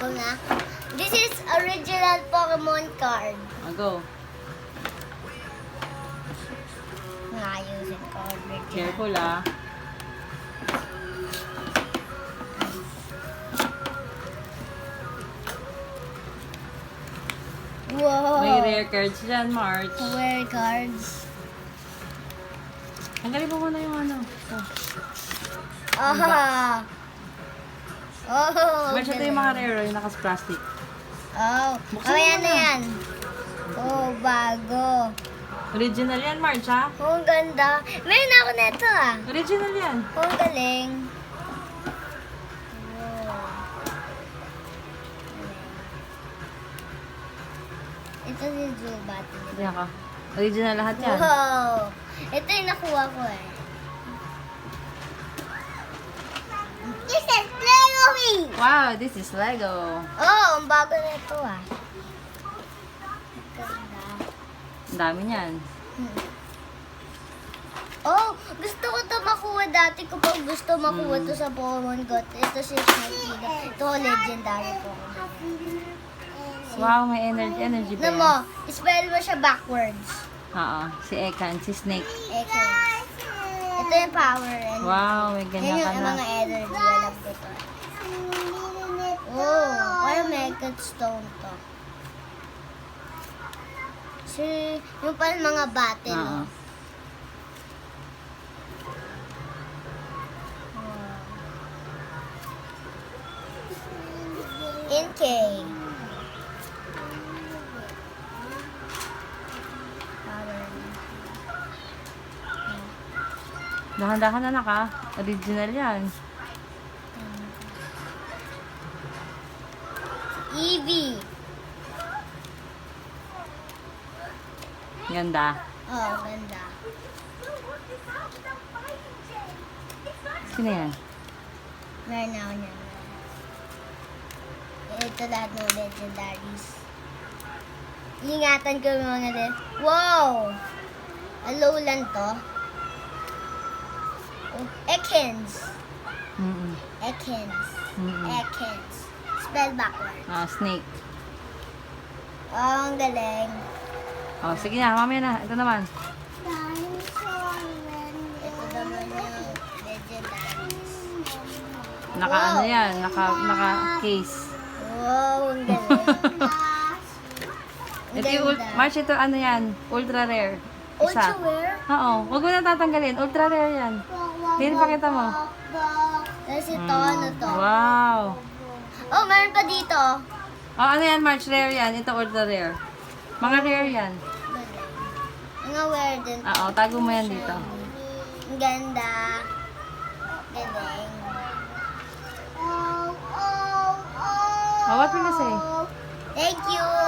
Ako na. This is original Pokemon card. Go. Ayusin ko. Original. Careful ah. Wow. May rare cards dyan, March. Rare cards. Tanggalin mo muna yung ano. Oh. Aha. Oh. March, ito yung mga rare, yung nakas-plastic. Oh. Buksan Oh, mo yan na muna. yan. Oh, bago. Original yan, March, ha? Oh, ang ganda. Meron ako nito ah. Original yan. Oh, ang galing. Wow. Ito si Zubat. Diyan ka. Original lahat yan. Wow. Ito yung nakuha ko eh. This is Lego me! Wow, this is Lego. Oh, ang bago na ito ah. Ganda. Ang dami niyan. Oh, gusto ko to makuha dati ko pag gusto makuha to sa Pokemon Go. Ito si Snapseed. Ito legendary Pokemon. Wow, may energy Ano pa mo, yan. spell mo siya backwards. Oo, si Ekan, si Snake. Okay. Ito yung power. And Wow, may yan ganyan yung ka na. mga energy. Alam ko to. Oh, parang Mega Stone to. Yung parang mga battle. Oo. Oh. NK. Dahan-dahan na naka. Original yan. Eevee. Ganda. Oh, ganda. Sino yan? Meron na ako niyan. Ito lahat ng legendaries. Ingatan ko yung mga Wow! Alolan to. Oh, Ekans. Ekans. Ekans. Spell backward. Ah, Snake. Oh, ang galing. Oh, sige na, mamaya na. Ito naman. Ito naman yung legendaries. Naka Wow. ano yan, naka case. Wow, ang galing. Ang Ito yung, ganda. March, ito ano yan, ultra rare. Isa. Ultra rare? Oo, huwag mo na tatanggalin. Ultra rare yan. Tingnan pakita mo. Tapos ito, ano to? Wow. Oh, meron pa dito. Oh, ano yan, March? Rare yan. Ito ultra rare. Mga rare yan. Mga weird din. Oo, tago mo yan dito. Ang ganda. Galing. Oh, what will you say? Thank you.